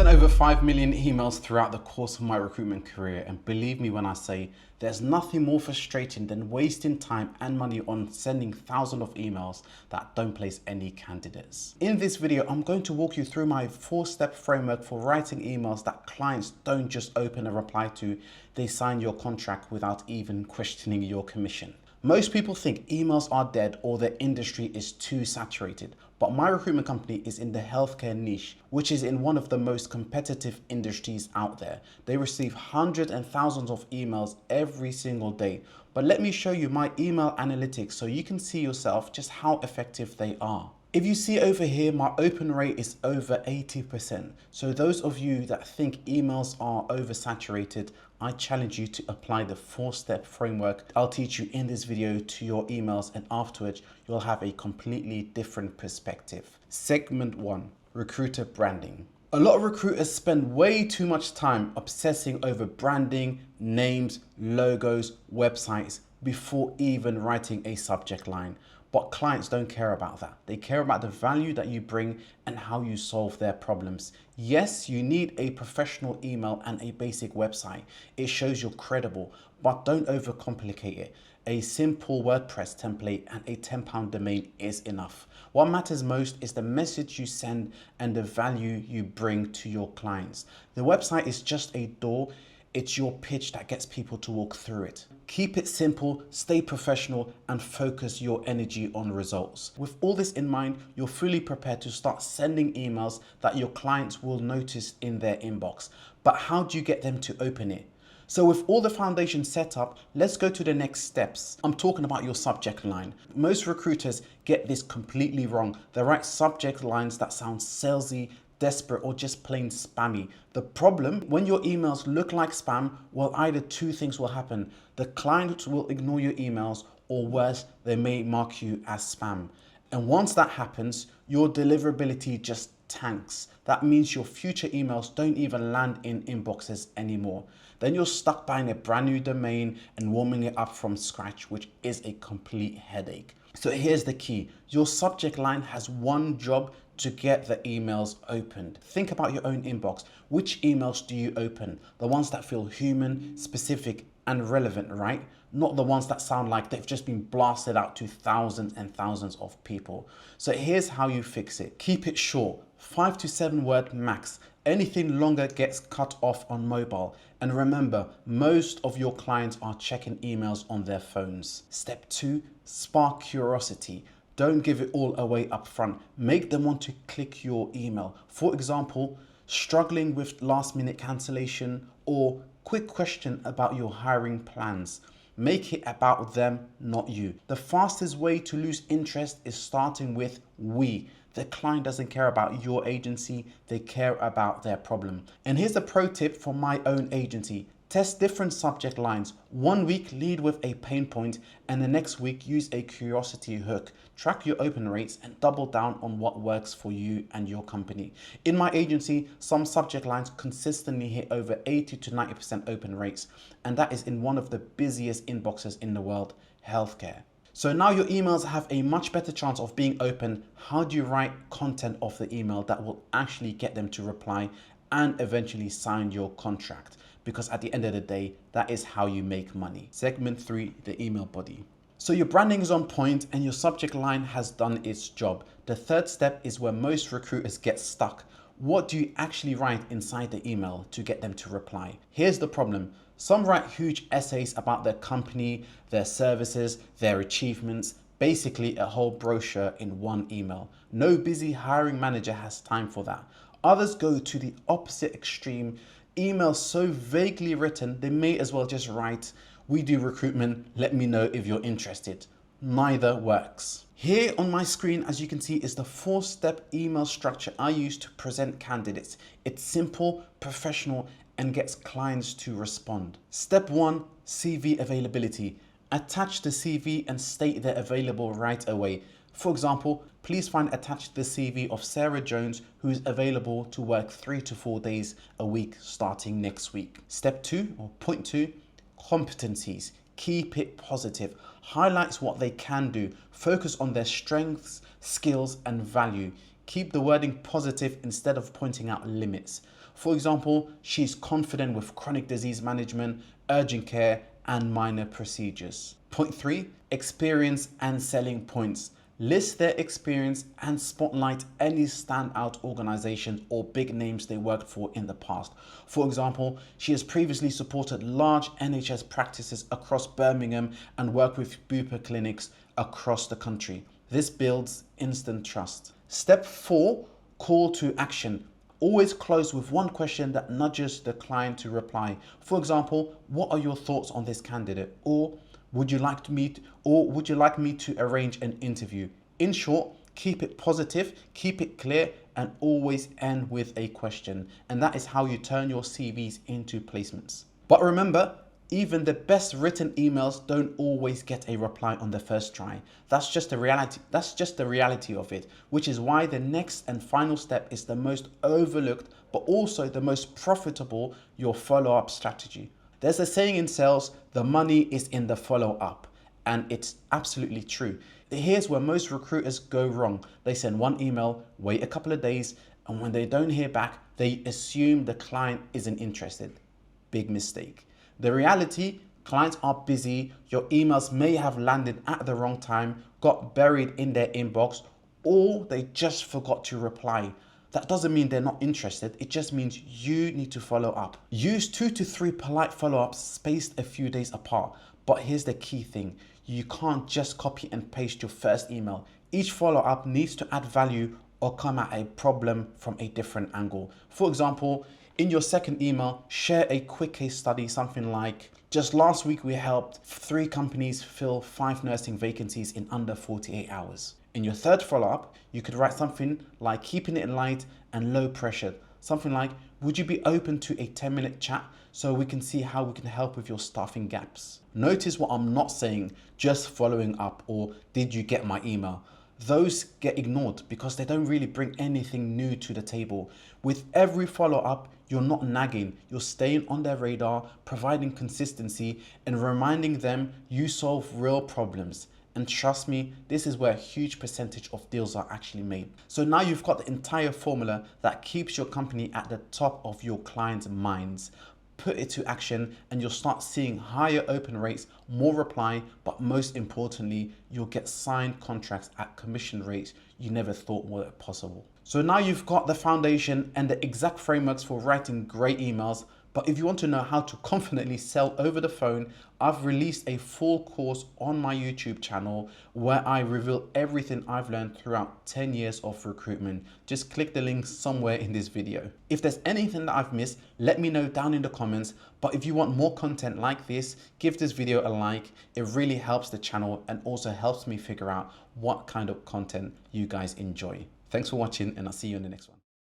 sent over 5 million emails throughout the course of my recruitment career, and believe me when I say there's nothing more frustrating than wasting time and money on sending thousands of emails that don't place any candidates. In this video, I'm going to walk you through my 4-step framework for writing emails that clients don't just open a reply to, they sign your contract without even questioning your commission. Most people think emails are dead or the industry is too saturated, but my recruitment company is in the healthcare niche, which is in one of the most competitive industries out there. They receive hundreds and thousands of emails every single day. But let me show you my email analytics so you can see yourself just how effective they are. If you see over here, my open rate is over 80%. So those of you that think emails are oversaturated, I challenge you to apply the 4-step framework I'll teach you in this video to your emails, and afterwards you'll have a completely different perspective. Segment 1, recruiter branding. A lot of recruiters spend way too much time obsessing over branding, names, logos, websites before even writing a subject line. But clients don't care about that. They care about the value that you bring and how you solve their problems. Yes, you need a professional email and a basic website. It shows you're credible, but don't overcomplicate it. A simple WordPress template and a £10 domain is enough. What matters most is the message you send and the value you bring to your clients. The website is just a door. It's your pitch that gets people to walk through it. Keep it simple, stay professional, and focus your energy on results. With all this in mind, you're fully prepared to start sending emails that your clients will notice in their inbox. But how do you get them to open it? So with all the foundation set up, let's go to the next steps. I'm talking about your subject line. Most recruiters get this completely wrong. They write subject lines that sound salesy, desperate, or just plain spammy. The problem, when your emails look like spam, well, either two things will happen. The client will ignore your emails, or worse, they may mark you as spam. And once that happens, your deliverability just tanks. That means your future emails don't even land in inboxes anymore. Then you're stuck buying a brand new domain and warming it up from scratch, which is a complete headache. So here's the key. Your subject line has one job: to get the emails opened. Think about your own inbox. Which emails do you open? The ones that feel human, specific, and relevant, right? Not the ones that sound like they've just been blasted out to thousands and thousands of people. So here's how you fix it. Keep it short, 5 to 7 word max. Anything longer gets cut off on mobile. And remember, most of your clients are checking emails on their phones. Step 2, spark curiosity. Don't give it all away up front. Make them want to click your email. For example, struggling with last-minute cancellation, or quick question about your hiring plans. Make it about them, not you. The fastest way to lose interest is starting with we. The client doesn't care about your agency, they care about their problem. And here's a pro tip from my own agency. Test different subject lines. 1 week lead with a pain point, and the next week use a curiosity hook. Track your open rates and double down on what works for you and your company. In my agency, some subject lines consistently hit over 80 to 90% open rates, and that is in one of the busiest inboxes in the world, healthcare. So now your emails have a much better chance of being opened. How do you write content of the email that will actually get them to reply and eventually sign your contract? Because at the end of the day, that is how you make money. Segment 3, the email body. So your branding is on point and your subject line has done its job. The third step is where most recruiters get stuck. What do you actually write inside the email to get them to reply? Here's the problem. Some write huge essays about their company, their services, their achievements, basically a whole brochure in one email. No busy hiring manager has time for that. Others go to the opposite extreme. Emails so vaguely written, they may as well just write, "We do recruitment, let me know if you're interested." Neither works. Here on my screen, as you can see, is the 4-step email structure I use to present candidates. It's simple, professional, and gets clients to respond. Step 1, CV availability. Attach the CV and state they're available right away. For example, please find attached the CV of Sarah Jones, who is available to work 3 to 4 days a week starting next week. Step 2, or point 2, competencies. Keep it positive. Highlights what they can do. Focus on their strengths, skills, and value. Keep the wording positive instead of pointing out limits. For example, she's confident with chronic disease management, urgent care, and minor procedures. Point 3, experience and selling points. List their experience and spotlight any standout organizations or big names they worked for in the past. For example, she has previously supported large NHS practices across Birmingham and worked with Bupa clinics across the country. This builds instant trust. Step 4, call to action. Always close with one question that nudges the client to reply. For example, what are your thoughts on this candidate? Or would you like me to arrange an interview? In short, keep it positive, keep it clear, and always end with a question. And that is how you turn your CVs into placements. But remember, even the best written emails don't always get a reply on the first try. That's just the reality of it, which is why the next and final step is the most overlooked, but also the most profitable, your follow-up strategy. There's a saying in sales, the money is in the follow-up, and it's absolutely true. Here's where most recruiters go wrong. They send one email, wait a couple of days, and when they don't hear back, they assume the client isn't interested. Big mistake. The reality, clients are busy, your emails may have landed at the wrong time, got buried in their inbox, or they just forgot to reply. That doesn't mean they're not interested, it just means you need to follow up. Use 2 to 3 polite follow-ups spaced a few days apart. But here's the key thing, you can't just copy and paste your first email. Each follow-up needs to add value or come at a problem from a different angle. For example, in your second email, share a quick case study, something like, just last week we helped 3 companies fill 5 nursing vacancies in under 48 hours. In your third follow-up, you could write something like keeping it light and low pressure. Something like, would you be open to a 10-minute chat so we can see how we can help with your staffing gaps? Notice what I'm not saying, just following up or did you get my email? Those get ignored because they don't really bring anything new to the table. With every follow-up, you're not nagging, you're staying on their radar, providing consistency and reminding them you solve real problems. And trust me, this is where a huge percentage of deals are actually made. So now you've got the entire formula that keeps your company at the top of your clients' minds. Put it to action and you'll start seeing higher open rates, more reply, but most importantly, you'll get signed contracts at commission rates you never thought were possible. So now you've got the foundation and the exact frameworks for writing great emails. But if you want to know how to confidently sell over the phone, I've released a full course on my YouTube channel where I reveal everything I've learned throughout 10 years of recruitment. Just click the link somewhere in this video. If there's anything that I've missed, let me know down in the comments. But if you want more content like this, give this video a like. It really helps the channel and also helps me figure out what kind of content you guys enjoy. Thanks for watching and I'll see you in the next one.